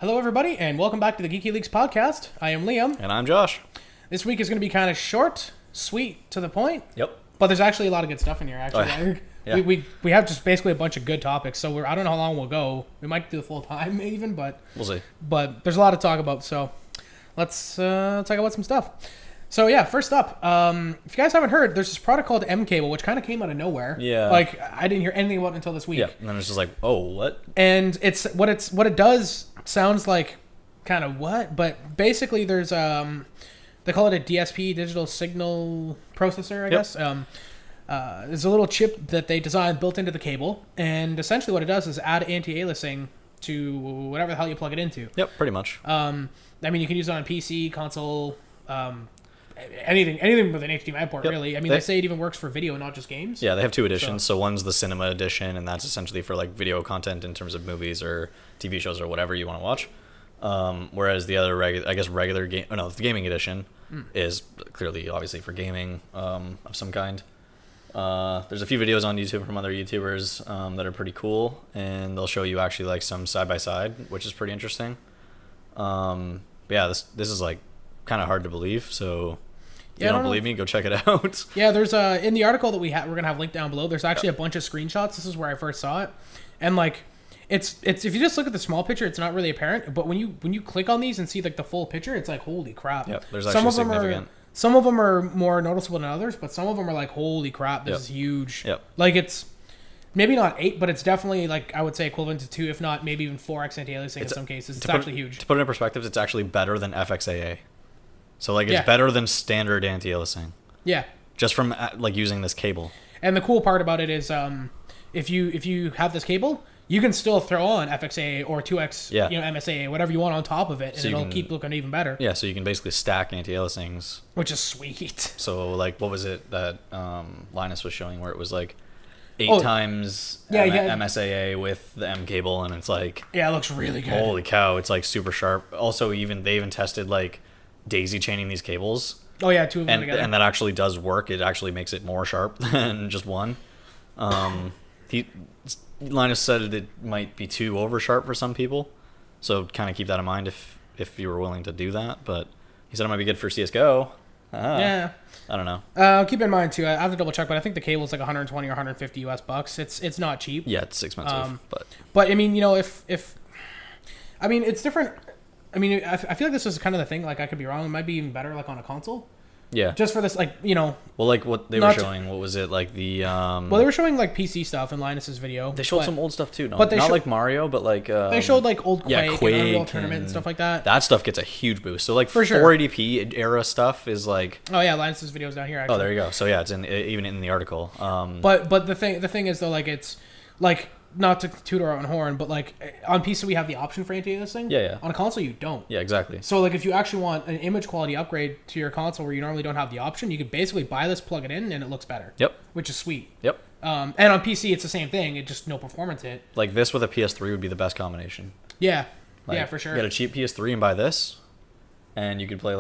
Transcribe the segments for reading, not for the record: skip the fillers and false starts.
Hello, everybody, and welcome back to the Geeky Leaks podcast. I am Liam. And I'm Josh. This week is going to be kind of short, sweet, to the point. Yep. But there's actually a lot of good stuff in here, actually. Oh, yeah. We have just basically a bunch of good topics, so I don't know how long we'll go. We might do the full time even, but... We'll see. But there's a lot to talk about, so let's talk about some stuff. So, yeah, first up, if you guys haven't heard, there's this product called mCable, which kind of came out of nowhere. Yeah. Like, I didn't hear anything about it until this week. Yeah, and then it's just like, oh, what? And what it does sounds like kind of what, but basically there's they call it a DSP, digital signal processor, I guess. There's a little chip that they designed built into the cable, and essentially what it does is add anti-aliasing to whatever the hell you plug it into. Yep, pretty much. I mean, you can use it on a PC, console, anything with an HDMI port, really. I mean, they say it even works for video, not just games. Yeah, they have two editions. So one's the cinema edition, and that's essentially for like video content in terms of movies or TV shows or whatever you want to watch. Whereas the other regular game, the gaming edition is clearly, obviously, for gaming of some kind. There's a few videos on YouTube from other YouTubers that are pretty cool, and they'll show you actually like some side by side, which is pretty interesting. But yeah, this is like kind of hard to believe. So if you don't believe me, go check it out. Yeah, there's in the article that we're gonna have linked down below. There's actually a bunch of screenshots. This is where I first saw it, and like. It's if you just look at the small picture, it's not really apparent. But when you click on these and see like the full picture, it's like holy crap. Yep, there's actually significant. Some of them are more noticeable than others, but some of them are like holy crap, this is huge. Yep. Like it's maybe not 8, but it's definitely like I would say equivalent to 2, if not maybe even 4x anti-aliasing in some cases. It's actually huge. To put it in perspective, it's actually better than FXAA. So like it's better than standard anti-aliasing. Yeah. Just from like using this cable. And the cool part about it is if you have this cable, you can still throw on FXAA or 2X, MSAA, whatever you want on top of it, and it'll keep looking even better. Yeah, so you can basically stack anti-aliasings. Which is sweet. So, like, what was it that Linus was showing where it was, like, 8 times MSAA with the mCable, and it's like... Yeah, it looks really good. Holy cow, it's, like, super sharp. Also, they even tested, like, daisy chaining these cables. Oh, yeah, 2 of them together. And that actually does work. It actually makes it more sharp than just one. Linus said it might be too over sharp for some people, so kind of keep that in mind if you were willing to do that. But he said it might be good for CS:GO. Yeah, I don't know. Keep in mind too. I have to double check, but I think the cable's like 120 or 150 US bucks. It's not cheap. Yeah, it's expensive. But I mean, if I mean it's different. I mean, I feel like this is kind of the thing. Like I could be wrong. It might be even better like on a console. Yeah. Just for this, like, Well, like what they were showing, what was it? Like the... Well, they were showing, like, PC stuff in Linus's video. They showed some old stuff, too. Not like Mario, but like... they showed, like, old Quake and Unreal Tournament and stuff like that. That stuff gets a huge boost. So, like, 480p era stuff is, like... Oh, yeah, Linus's video's down here, actually. Oh, there you go. So, yeah, it's even in the article. But the thing is, though, like, it's... Like... Not to toot our own horn, but like on PC we have the option for anti-aliasing. Yeah. On a console you don't. Yeah, exactly. So like if you actually want an image quality upgrade to your console where you normally don't have the option, you could basically buy this, plug it in, and it looks better. Yep. Which is sweet. Yep. And on PC it's the same thing. It just no performance hit. Like this with a PS3 would be the best combination. Yeah. Like, yeah, for sure. Get a cheap PS3 and buy this, and you could play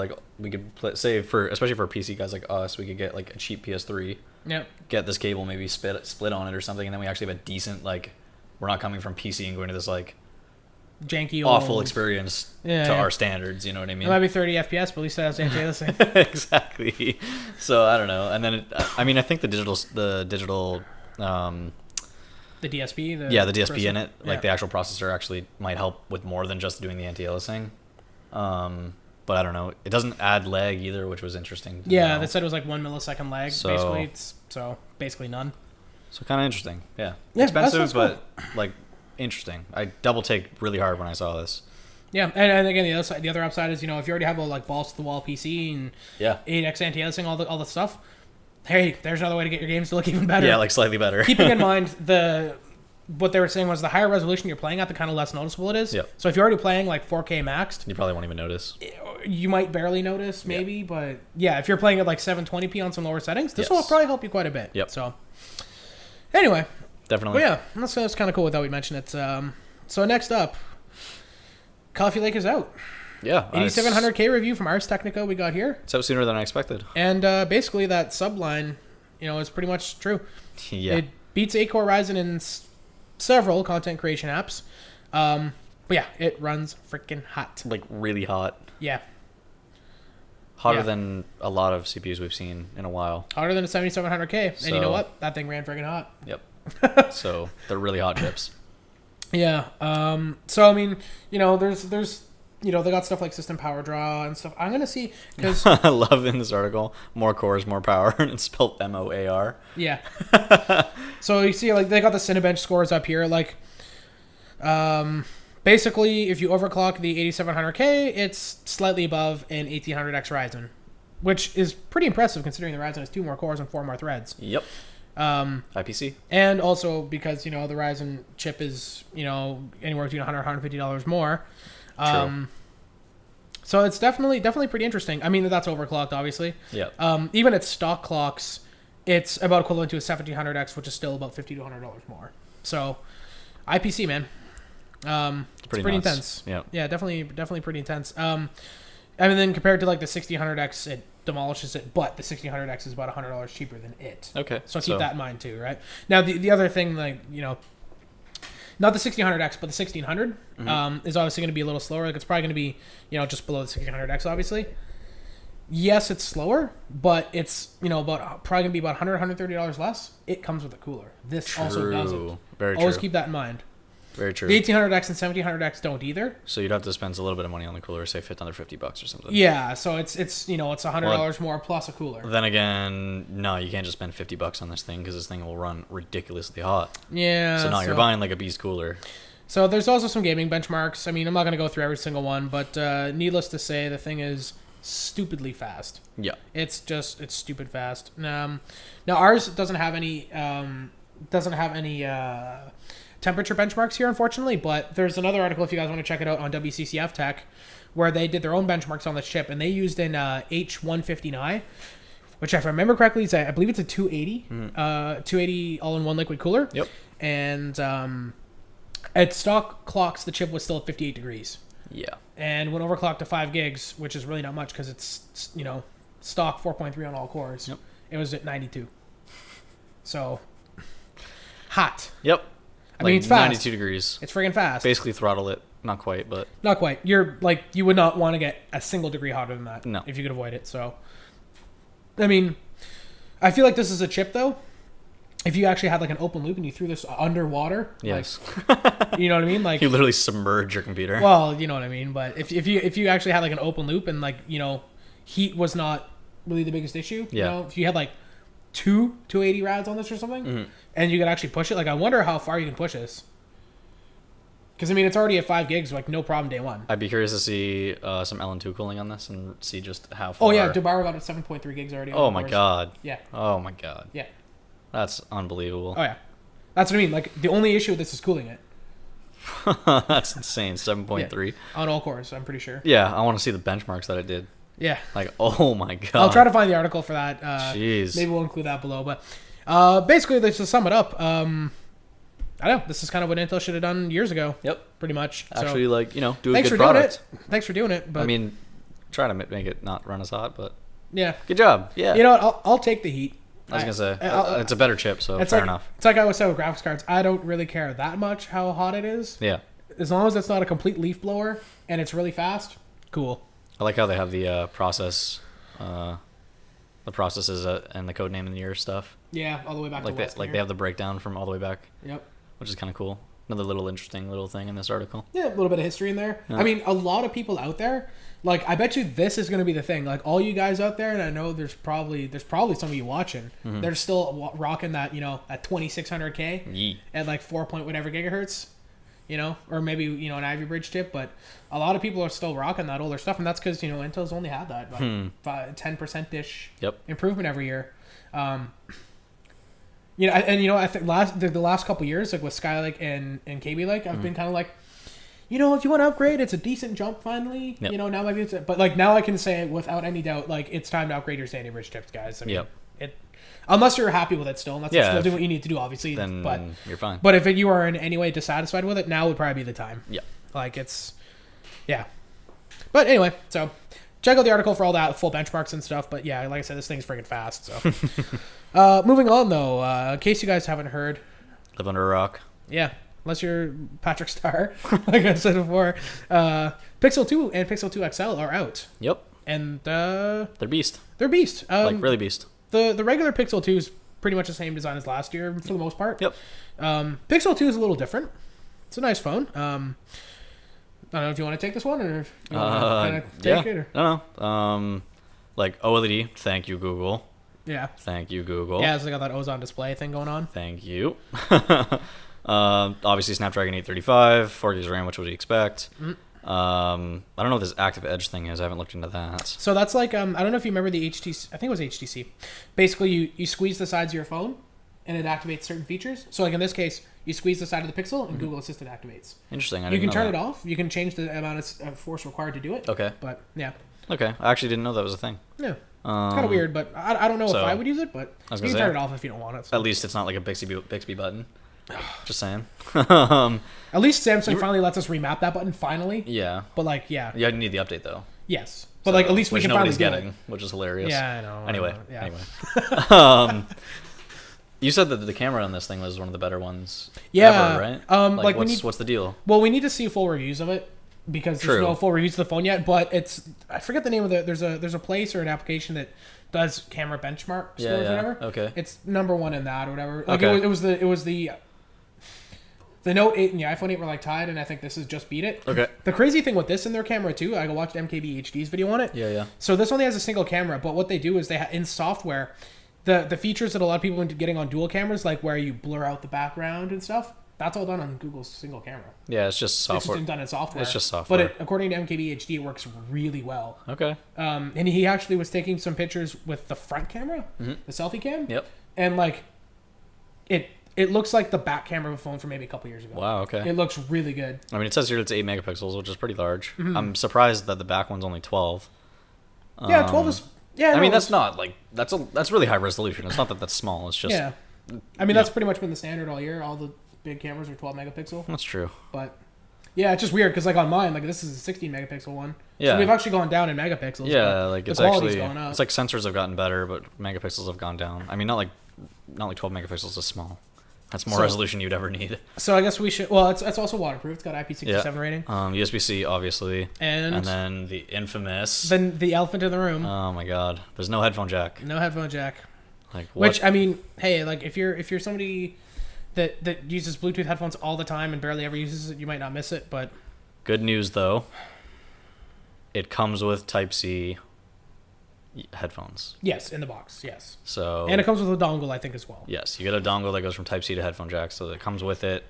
say especially for PC guys like us, we could get like a cheap PS3. Yep. Get this cable maybe split on it or something, and then we actually have a decent like. We're not coming from PC and going to this like janky, awful experience to our standards. You know what I mean? It might be 30 FPS, but at least it has anti-aliasing. Exactly. So I don't know. And then I think the digital the DSP. The DSP in it, like the actual processor, actually might help with more than just doing the anti-aliasing. But I don't know. It doesn't add lag either, which was interesting. Yeah, they said it was like 1 millisecond lag. Basically, so basically none. So kind of interesting, yeah. Expensive, but like interesting. I double take really hard when I saw this. Yeah, and again, the other upside is if you already have a like balls to the wall PC and 8x anti-aliasing, all the stuff. Hey, there's another way to get your games to look even better. Yeah, like slightly better. Keeping in mind what they were saying was the higher resolution you're playing at, the kind of less noticeable it is. Yep. So if you're already playing like 4K maxed, you probably won't even notice. You might barely notice, maybe, but yeah, if you're playing at like 720p on some lower settings, this will probably help you quite a bit. Yep. So. Anyway. Definitely. Well, yeah, that's kind of cool that we mentioned it. So next up, Coffee Lake is out. Yeah. 8700K review from Ars Technica we got here. It's out sooner than I expected. And basically that subline, is pretty much true. Yeah. It beats 8-core Ryzen in several content creation apps. But yeah, it runs freaking hot. Like really hot. Yeah. Hotter than a lot of CPUs we've seen in a while. Hotter than a 7700K. So, and you know what? That thing ran freaking hot. Yep. So they're really hot chips. Yeah. So I mean, you know, there's you know, they got stuff like system power draw and stuff. I'm gonna see because I love in this article, more cores, more power, and it's spelled MOAR. Yeah. So you see, like, they got the Cinebench scores up here. Like, basically, if you overclock the 8700K, it's slightly above an 1800X Ryzen, which is pretty impressive considering the Ryzen has 2 more cores and 4 more threads. Yep. IPC. And also because, you know, the Ryzen chip is, you know, anywhere between $100 $150 more. True. So it's definitely pretty interesting. I mean, that's overclocked, obviously. Yeah. Even at stock clocks, it's about equivalent to a 1700X, which is still about $50 to $100 more. So, IPC, man. It's pretty intense. Yeah. Yeah, definitely pretty intense. And then compared to like the 1600X, it demolishes it, but the 1600X is about $100 cheaper than it. Okay. So keep that in mind too, right? Now, the other thing, like, you know, not the 1600X, but the 1600 is obviously going to be a little slower. Like, it's probably going to be, you know, just below the 1600X, obviously. Yes, it's slower, but it's, you know, probably going to be about $100 $130 less. It comes with a cooler. This also doesn't. Very Always true. keep that in mind. Very true. The 1800X and 1700X don't either. So you'd have to spend a little bit of money on the cooler, say $50 or something. Yeah, so it's you know, it's $100 more plus a cooler. Then again, no, you can't just spend $50 on this thing because this thing will run ridiculously hot. Yeah. So no, you're buying like a beast cooler. So there's also some gaming benchmarks. I mean, I'm not going to go through every single one, but needless to say, the thing is stupidly fast. Yeah. It's stupid fast. Now ours doesn't have any temperature benchmarks here, unfortunately, but there's another article if you guys want to check it out on WCCF Tech where they did their own benchmarks on this chip, and they used an H150i, which if I remember correctly is I believe it's a 280 280 all-in-one liquid cooler. Yep. And at stock clocks the chip was still at 58 degrees. Yeah. And when overclocked to 5 gigs, which is really not much because it's, you know, stock 4.3 on all cores, yep, it was at 92. So hot. Yep. I mean, it's fast. 92 degrees. It's friggin' fast. Basically throttle it. Not quite, but... Not quite. You're, like, you would not want to get a single degree hotter than that. No. If you could avoid it, so... I mean, I feel like this is a chip, though. If you actually had, like, an open loop and you threw this underwater... Yes. Like, you know what I mean? Like... You literally submerge your computer. Well, you know what I mean, but if you actually had, like, an open loop and, like, you know, heat was not really the biggest issue, yeah, you know? If you had, like, 280 rads on this or something, and you could actually push it, like, I wonder how far you can push this. Because, I mean, it's already at 5 gigs, like, no problem day one. I'd be curious to see some LN2 cooling on this and see just how far... Oh, yeah, Dubai got it 7.3 gigs already. Oh, my God. Yeah. Oh, my God. Yeah. That's unbelievable. Oh, yeah. That's what I mean. Like, the only issue with this is cooling it. That's insane. 7.3. Yeah. On all cores, I'm pretty sure. Yeah, I want to see the benchmarks that it did. Yeah. Like, oh, my God. I'll try to find the article for that. Jeez. Maybe we'll include that below. But basically, just to sum it up... I don't know. This is kind of what Intel should have done years ago. Yep. Pretty much. Actually, so, like, you know, do a good product. Thanks for doing it. But I mean, try to make it not run as hot, but... Yeah. Good job. Yeah. You know what? I'll take the heat. I was going to say, it's a better chip, so fair enough. It's like I always say with graphics cards. I don't really care that much how hot it is. Yeah. As long as it's not a complete leaf blower and it's really fast, cool. I like how they have the processes and the code name in the year stuff. Yeah, all the way back like to West. They have the breakdown from all the way back. Yep. Which is kind of cool. Another little interesting little thing in this article. Yeah, a little bit of history in there. Yeah. I mean, a lot of people out there, like, I bet you this is going to be the thing. Like, all you guys out there, and I know there's probably some of you watching, they're still rocking that, you know, at 2600K Yee. At like 4 point whatever gigahertz, you know, or maybe, you know, an Ivy Bridge chip, but a lot of people are still rocking that older stuff, and that's because, you know, Intel's only had that 10%-ish improvement every year. You know, and you know, I think the last couple years, like with Skylake and KB Lake, I've been kind of like, you know, if you want to upgrade, it's a decent jump finally. Yep. You know, now maybe it's, but like now I can say without any doubt, like it's time to upgrade your Sandy Bridge chips, guys. I mean, unless you're happy with it still, and that's still doing what you need to do, obviously. Then but you're fine. But if you are in any way dissatisfied with it, now would probably be the time. Yeah. Like it's, yeah. But anyway, so check out the article for all that full benchmarks and stuff. But yeah, like I said, this thing's freaking fast. So, moving on though, in case you guys haven't heard, Live under a rock. Yeah. unless you're Patrick Starr, like I said before. Pixel 2 and Pixel 2 XL are out. Yep. And they're beast. They're beast. Like really beast. The regular Pixel 2 is pretty much the same design as last year for the most part. Yep. Pixel 2 is a little different. It's a nice phone. I don't know if you want to take this one or if you want to kind of take it. Or... No. Like OLED. Thank you, Google. Yeah. Thank you, Google. Yeah, so they got that Ozone display thing going on. Thank you. Obviously, Snapdragon 835, 4 GB RAM, which would you expect. Mm-hmm. I don't know what this active edge thing is. I haven't looked into that. So that's like, I don't know if you remember the HTC, I think it was HTC. Basically, you squeeze the sides of your phone and it activates certain features. So like in this case, you squeeze the side of the Pixel and Google Assistant activates. Interesting. You can turn it off. You can change the amount of force required to do it. Okay. But yeah. Okay. I actually didn't know that was a thing. Yeah. It's kind of weird, but I don't know if I would use it, but you can turn it off if you don't want it. So. At least it's not like a Bixby button. Just saying. At least Samsung finally lets us remap that button, finally. Yeah. But like, yeah. Yeah, you need the update though. Yes. But like, at least we can finally get it. Which is hilarious. Yeah, I know. Anyway. Yeah. You said that the camera on this thing was one of the better ones yeah. ever, right? What's the deal? Well, we need to see full reviews of it because there's no full reviews of the phone yet. But I forget the name of there's a place or an application that does camera benchmark scores or whatever. Okay. It's number one in that or whatever. Like it was the Note 8 and the iPhone 8 were like tied, and I think this has just beat it. Okay. The crazy thing with this in their camera too, I watched mKB HD's video on it. Yeah. So this only has a single camera, but what they do is in software. The features that a lot of people are getting on dual cameras, like where you blur out the background and stuff, that's all done on Google's single camera. Yeah, it's just software. It's just done in software. It's just software. But according to mKB HD, it works really well. Okay. And he actually was taking some pictures with the front camera, the selfie cam. Yep. And like, it looks like the back camera of a phone from maybe a couple years ago. Wow. Okay. It looks really good. I mean, it says here it's 8 megapixels, which is pretty large. Mm-hmm. I'm surprised that the back one's only 12. Yeah, 12 is. Yeah, I mean that's not like that's really high resolution. It's not that that's small. It's just I mean that's pretty much been the standard all year. All the big cameras are 12 megapixel. That's true. But yeah, it's just weird because like on mine, like this is a 16 megapixel one. Yeah, so we've actually gone down in megapixels. Yeah, like it's actually going up. It's like sensors have gotten better, but megapixels have gone down. I mean, not like 12 megapixels is small. That's more resolution you'd ever need. So I guess we should. Well, it's also waterproof. It's got IP67 rating. USB-C, obviously, and then the infamous. Then the elephant in the room. Oh my God! There's no headphone jack. No headphone jack. Like what? Which I mean, hey, like if you're somebody that uses Bluetooth headphones all the time and barely ever uses it, you might not miss it. But good news though. It comes with Type-C headphones. Yes, in the box. Yes. So and it comes with a dongle, I think, as well. Yes, you get a dongle that goes from Type-C to headphone jack, so it comes with it.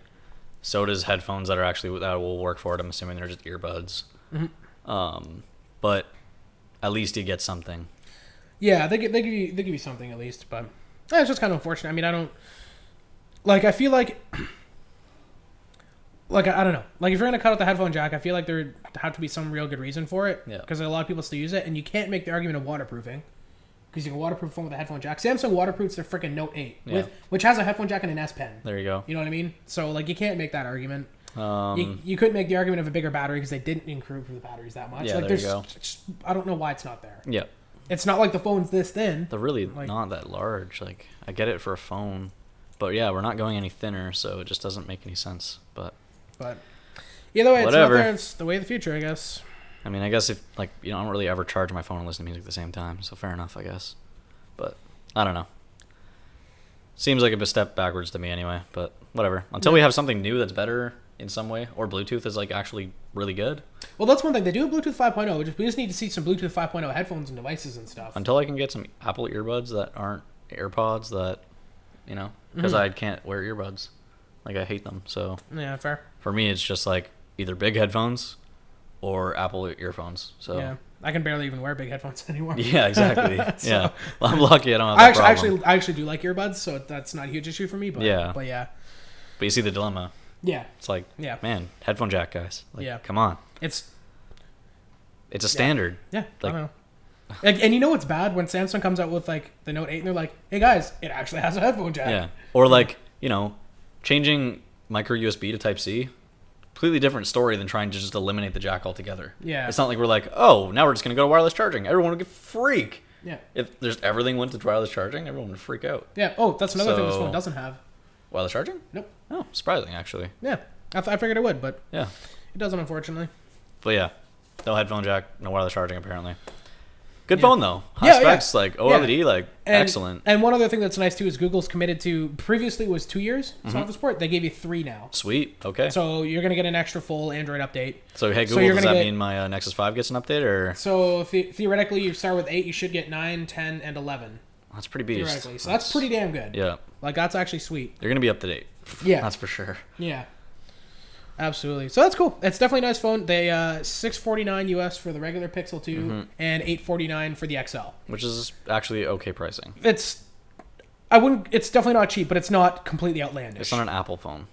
So does headphones that will work for it. I'm assuming they're just earbuds. Mm-hmm. But at least you get something. Yeah, they give you something at least, but it's just kind of unfortunate. I mean, I don't like. I feel like. Like, I don't know. Like, if you're going to cut out the headphone jack, I feel like there would have to be some real good reason for it. Yeah. Because a lot of people still use it, and you can't make the argument of waterproofing. Because you can waterproof a phone with a headphone jack. Samsung waterproofs their freaking Note 8, which has a headphone jack and an S Pen. There you go. You know what I mean? So, like, you can't make that argument. You couldn't make the argument of a bigger battery because they didn't improve the batteries that much. Yeah, like, there you go. I don't know why it's not there. Yeah. It's not like the phone's this thin. They're really not that large. Like, I get it for a phone. But, yeah, we're not going any thinner, so it just doesn't make any sense. But either way, whatever. It's the way of the future, I guess. I mean, I guess if, like, I don't really ever charge my phone and listen to music at the same time, so fair enough, I guess. But, I don't know. Seems like a step backwards to me anyway, but whatever. Until we have something new that's better in some way, or Bluetooth is, like, actually really good. Well, that's one thing. They do have Bluetooth 5.0. We just need to see some Bluetooth 5.0 headphones and devices and stuff. Until I can get some Apple earbuds that aren't AirPods that, because I can't wear earbuds. Like, I hate them, so. Yeah, fair. For me, it's just, like, either big headphones or Apple earphones. So yeah, I can barely even wear big headphones anymore. Yeah, exactly. Yeah, well, I'm lucky I don't have that problem. I actually do like earbuds, so that's not a huge issue for me. But yeah, but you see the dilemma. Yeah, it's like man, headphone jack, guys. Like, come on. It's a standard. Yeah, like, I don't know. And you know what's bad when Samsung comes out with like the Note 8 and they're like, hey guys, it actually has a headphone jack. Yeah, or like changing micro USB to Type-C. Completely different story than trying to just eliminate the jack altogether. Yeah. It's not like we're like, oh, now we're just going to go to wireless charging. Everyone would get freak. Yeah. If everything went to wireless charging, everyone would freak out. Yeah. Oh, that's another thing this phone doesn't have. Wireless charging? Nope. Oh, surprising actually. Yeah, I figured it would, but Yeah. it doesn't, unfortunately. But yeah, no headphone jack, no wireless charging apparently. Good Yeah. phone though. High Yeah, specs, like OLED, like And, excellent. And one other thing that's nice too is Google's committed to, previously it was 2 years, so after support, they gave you 3 now. Sweet. Okay. So you're going to get an extra full Android update. So hey so Google, you're does gonna that get- mean my Nexus 5 gets an update or? So theoretically, you start with 8, you should get 9, 10, and 11. That's pretty beast. Theoretically. So that's pretty damn good. Yeah. Like, that's actually sweet. You're gonna be up to date. Yeah. That's for sure. Yeah. Absolutely. So that's cool. It's definitely a nice phone. They $649 US for the regular Pixel 2 and $849 for the XL. Which is actually okay pricing. It's definitely not cheap, but it's not completely outlandish. It's not an Apple phone.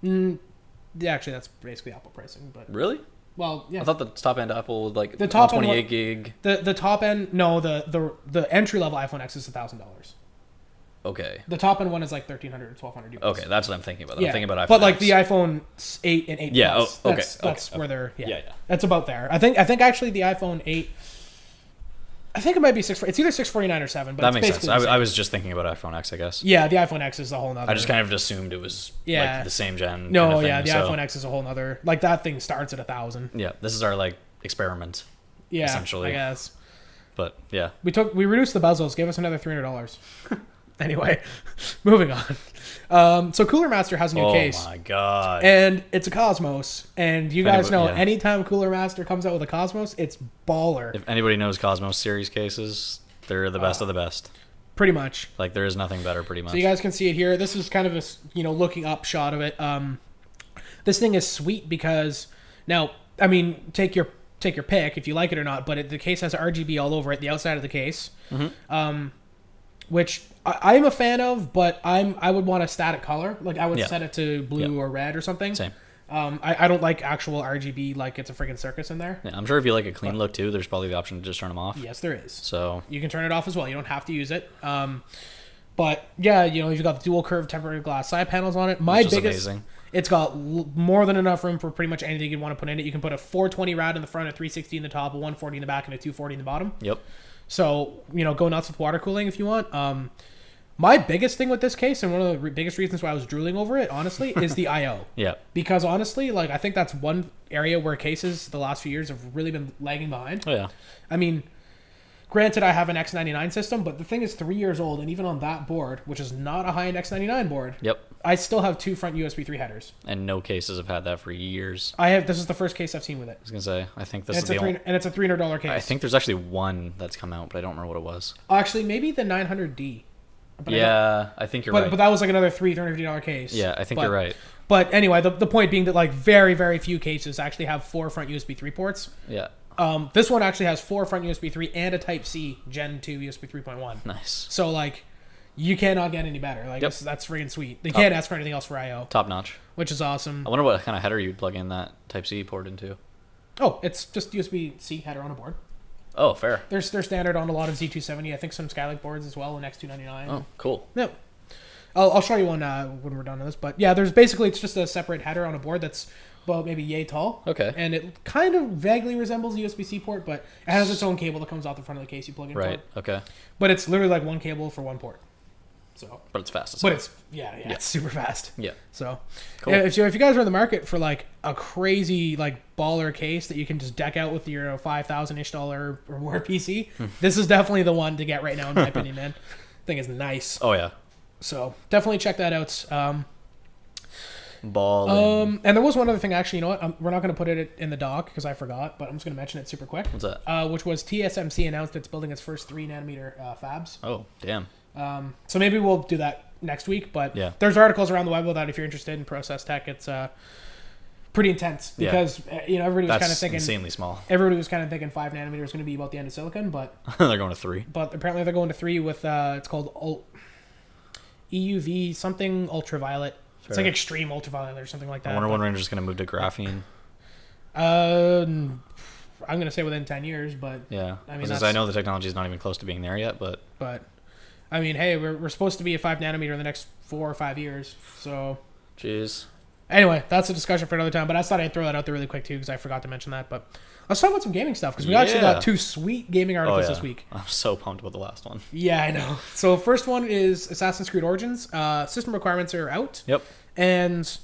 Yeah, actually, that's basically Apple pricing, but Really? well, yeah. I thought the top end Apple would like The top end 28 gig. The top end, no, the entry level iPhone X is $1,000. Okay. The top end one is like $1,300 or $1,200 US. Okay, that's what I'm thinking about. Yeah. I'm thinking about iPhone but like X. the iPhone 8 and 8 Yeah, Plus, oh, okay, that's okay, where they're Yeah. that's about there. I think actually the iPhone 8, I think it might be it's either $649 or $7, but That it's makes sense. basically the same. I was just thinking about iPhone X, I guess. Yeah, the iPhone X is a whole nother. I just kind of assumed it was Yeah. like the same gen. no, kind of thing, yeah, the so- iPhone X is a whole nother. Like that thing starts at 1,000. Yeah, this is our like experiment. Yeah, Essentially. I guess But yeah, we reduced the bezels, gave us another $300. Anyway, moving on. So Coolermaster has a new case. Oh my god. And it's a Cosmos. And you If guys know, anybody- yeah. anytime Coolermaster comes out with a Cosmos, it's baller. If anybody knows Cosmos series cases, they're the best of the best. Pretty much. Like there is nothing better, pretty much. So you guys can see it here. This is kind of a looking up shot of it. This thing is sweet because now, I mean, take your pick if you like it or not. But the case has RGB all over it, the outside of the case, which I'm a fan of. But I would want a static color. Like I would Yeah. set it to blue or red or something. Same. I don't like actual RGB like it's a freaking circus in there. Yeah, I'm sure if you like a clean look too, there's probably the option to just turn them off. Yes, there is. So You can turn it off as well. You don't have to use it. But yeah, you've got the dual curved tempered glass side panels on it. Which is amazing. It's got more than enough room for pretty much anything you want to put in it. You can put a 420 rad in the front, a 360 in the top, a 140 in the back, and a 240 in the bottom. Yep. So, go nuts with water cooling if you want. My biggest thing with this case, and one of the biggest reasons why I was drooling over it, honestly, is the I/O. Yeah. Because honestly, like I think that's one area where cases the last few years have really been lagging behind. Oh yeah. I mean, granted, I have an X99 system, but the thing is 3 years old, and even on that board, which is not a high-end X99 board, Yep. I still have 2 front USB 3 headers. And no cases have had that for years. This is the first case I've seen with it. I was gonna say, I think this And is it's, the only. and it's a $300 case. I think there's actually one that's come out, but I don't remember what it was. Actually, maybe the 900D. But Yeah, I think you're but, right. but that was like another $350 case. Yeah, I think But- you're right. But anyway, the point being that like very, very few cases actually have 4 front USB 3 ports. Yeah. This one actually has 4 front USB 3 and a Type C Gen 2 USB 3.1. Nice. So like, you cannot get any better. Like Yep. that's freaking sweet. They can't ask for anything else for I/O, Top notch. which is awesome. I wonder what kind of header you'd plug in that Type C port into. Oh, it's just USB-C header on a board. Oh, fair. They're standard on a lot of Z270. I think some Skylake boards as well, and X299. Oh, cool. Yep. I'll show you one when we're done with this. But yeah, it's just a separate header on a board that's about maybe yay tall. Okay. And it kind of vaguely resembles a USB-C port, but it has its own cable that comes out the front of the case you plug in. Right. For. Okay. But it's literally like one cable for one port. So. But it's fast. But it's it's super fast. Yeah. So, Cool. yeah, if you guys are in the market for like a crazy like baller case that you can just deck out with your $5,000-ish or more PC, this is definitely the one to get right now in my opinion, man. Thing is nice. Oh yeah. So definitely check that out. Ball. And there was one other thing actually. You know what? We're not going to put it in the doc because I forgot, but I'm just going to mention it super quick. What's that? Which was TSMC announced it's building its first 3 nanometer fabs. Oh, damn. So maybe we'll do that next week. But Yeah. there's articles around the web about that if you're interested in process tech. It's pretty intense because everybody was kind of That's thinking insanely small. everybody was kind of thinking 5 nanometers is going to be about the end of silicon, but They're going to 3. apparently they're going to 3 with it's called EUV something ultraviolet. It's Fair. like extreme ultraviolet or something like that. I wonder when we're just going to move to graphene. I'm going to say within 10 years, but Yeah. I mean, I know the technology is not even close to being there yet, but I mean, hey, we're supposed to be at 5 nanometer in the next 4 or 5 years. So, jeez. Anyway, that's a discussion for another time. But I thought I'd throw that out there really quick too because I forgot to mention that. But let's talk about some gaming stuff because we actually got 2 sweet gaming articles this week. I'm so pumped about the last one. Yeah, I know. So first one is Assassin's Creed Origins. System requirements are out. Yep. And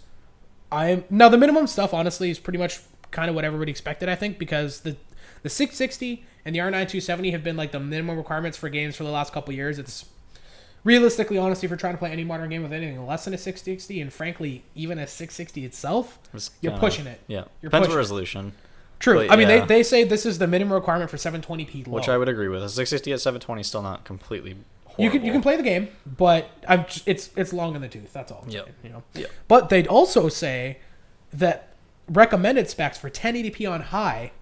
now the minimum stuff honestly is pretty much kind of what everybody expected, I think, because the 660 and the R9 270 have been like the minimum requirements for games for the last couple of years. It's realistically, honestly, if you're trying to play any modern game with anything less than a 660, and frankly, even a 660 itself, you're pushing it. Yeah. You're Depends pushing on resolution. True. I mean, they say this is the minimum requirement for 720p low. Which I would agree with. A 660 at 720 is still not completely horrible. You can play the game, but it's long in the tooth. That's all. Yep. Saying, But they'd also say that recommended specs for 1080p on high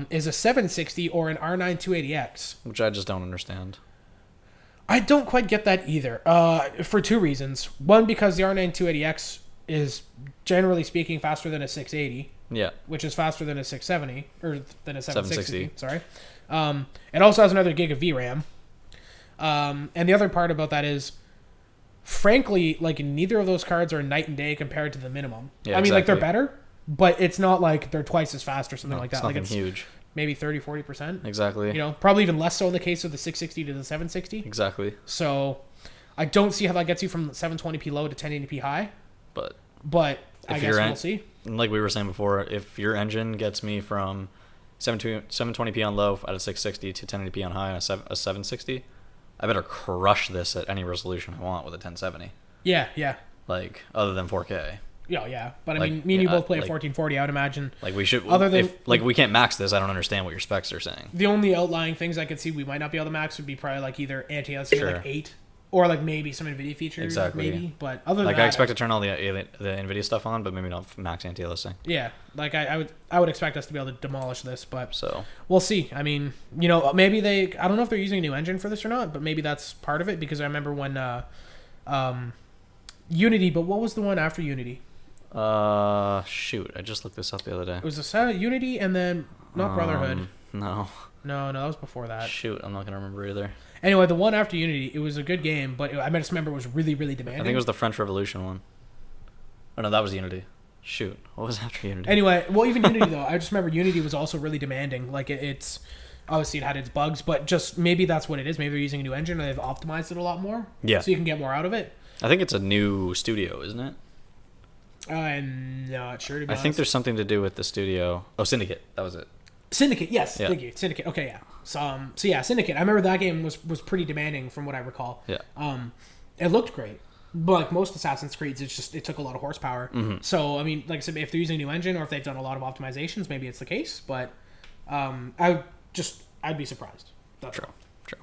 is a 760 or an R9 280X. Which I just don't understand. I don't quite get that either. For 2 reasons. One, because the R9 280X is generally speaking faster than a 680. Yeah. Which is faster than a 670 or than a 760. Sorry. It also has another gig of VRAM. And the other part about that is, frankly, like neither of those cards are night and day compared to the minimum. Yeah, I mean, like they're better, but it's not like they're twice as fast or something like that. It's nothing like huge. Maybe 30-40%. Exactly. You know, probably even less so in the case of the 660 to the 760. Exactly. So I don't see how that gets you from 720p low to 1080p high. But I guess we'll see. Like we were saying before, if your engine gets me from 720p on low at a 660 to 1080p on high on a 760, I better crush this at any resolution I want with a 1070. Yeah. Like, other than 4K. Yeah. But I mean, me and you both play at 1440, I would imagine. Like, we should... Other than... we can't max this, I don't understand what your specs are saying. The only outlying things I could see we might not be able to max would be probably like either anti-aliasing like 8, or like maybe some NVIDIA features. Exactly. Maybe. But other than like, that... I expect to turn all the NVIDIA stuff on, but maybe not max anti-aliasing. Yeah. Like, I would expect us to be able to demolish this, but... So... We'll see. I mean, you know, maybe they... I don't know if they're using a new engine for this or not, but maybe that's part of it, because I remember when... Unity, but what was the one after Unity? Shoot, I just looked this up the other day. It was a Unity and then not Brotherhood. No, that was before that. Shoot, I'm not gonna remember either. Anyway, the one after Unity, it was a good game, but I just remember it was really, really demanding. I think it was the French Revolution one. Oh no, that was Unity. Shoot, what was after Unity? Anyway, well, even Unity though, I just remember Unity was also really demanding. Like it's obviously it had its bugs, but just maybe that's what it is. Maybe they're using a new engine and they've optimized it a lot more. Yeah. So you can get more out of it. I think it's a new studio, isn't it? I'm not sure, to be honest. I think there's something to do with the studio. Oh, Syndicate. That was it. Syndicate, yes. Yeah. Thank you. Syndicate. Okay, yeah. So yeah, Syndicate. I remember that game was pretty demanding from what I recall. Yeah. It looked great. But like most Assassin's Creeds, it took a lot of horsepower. Mm-hmm. So, I mean, like I said, if they're using a new engine or if they've done a lot of optimizations, maybe it's the case. But I'd be surprised. That's True.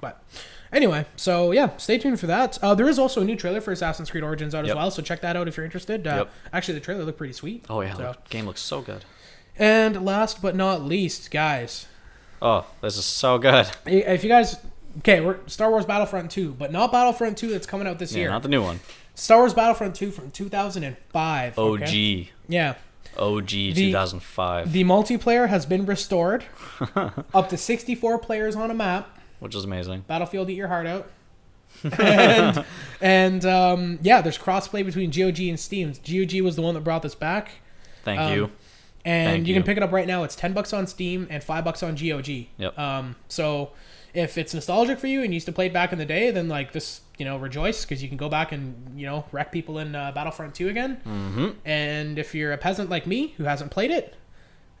But anyway, so yeah, stay tuned for that. There is also a new trailer for Assassin's Creed Origins out as well, so check that out if you're interested. Actually, the trailer looked pretty sweet. Oh yeah, the game looks so good. And last but not least, guys. Oh, this is so good. If you guys... Okay, we're Star Wars Battlefront 2, but not Battlefront 2 that's coming out this year. Not the new one. Star Wars Battlefront 2 from 2005. OG. Okay? Yeah. OG 2005. The multiplayer has been restored. Up to 64 players on a map. Which is amazing. Battlefield, eat your heart out. and there's crossplay between GOG and Steam. GOG was the one that brought this back. Thank you. And you can pick it up right now. It's $10 on Steam and $5 on GOG. Yep. So if it's nostalgic for you and you used to play it back in the day, then like this, rejoice, because you can go back and wreck people in Battlefront 2 again. Mm-hmm. And if you're a peasant like me who hasn't played it,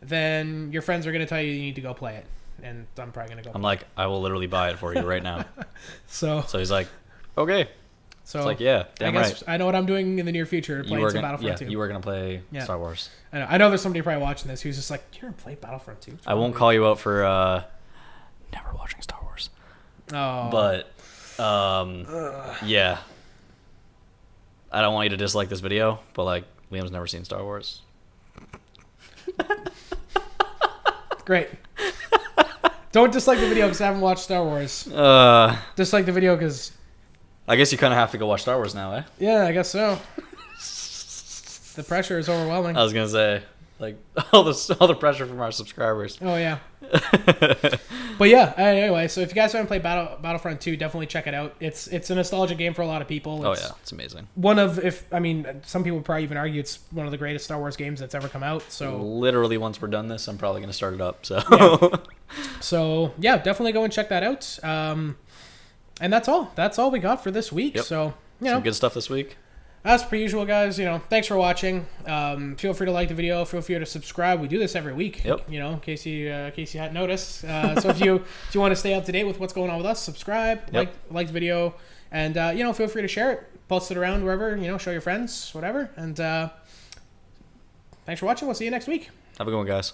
then your friends are going to tell you need to go play it. And I'm probably going to go. I'm like, I will literally buy it for you right now. So he's like, okay. So it's like, yeah, damn I guess right. I know what I'm doing in the near future, playing some Battlefront 2. You were going to play Star Wars. I know there's somebody probably watching this who's just like, you're going to play Battlefront 2? I won't call you out for never watching Star Wars. Oh. But, yeah. I don't want you to dislike this video, but like, Liam's never seen Star Wars. Great. Don't dislike the video because I haven't watched Star Wars. Dislike the video because... I guess you kind of have to go watch Star Wars now, eh? Yeah, I guess so. The pressure is overwhelming. I was going to say, like, all the pressure from our subscribers. Oh, yeah. But yeah, anyway, so if you guys haven't played Battlefront 2, definitely check it out. It's a nostalgia game for a lot of people. It's It's amazing. Some people would probably even argue it's one of the greatest Star Wars games that's ever come out. So literally, once we're done this, I'm probably going to start it up. So yeah, definitely go and check that out. And that's all. That's all we got for this week. Yep. So some good stuff this week. As per usual, guys, thanks for watching. Feel free to like the video. Feel free to subscribe. We do this every week. Yep. In case you hadn't noticed. So if you want to stay up to date with what's going on with us, subscribe, like the video, and feel free to share it, post it around wherever. Show your friends, whatever. And thanks for watching. We'll see you next week. Have a good one, guys.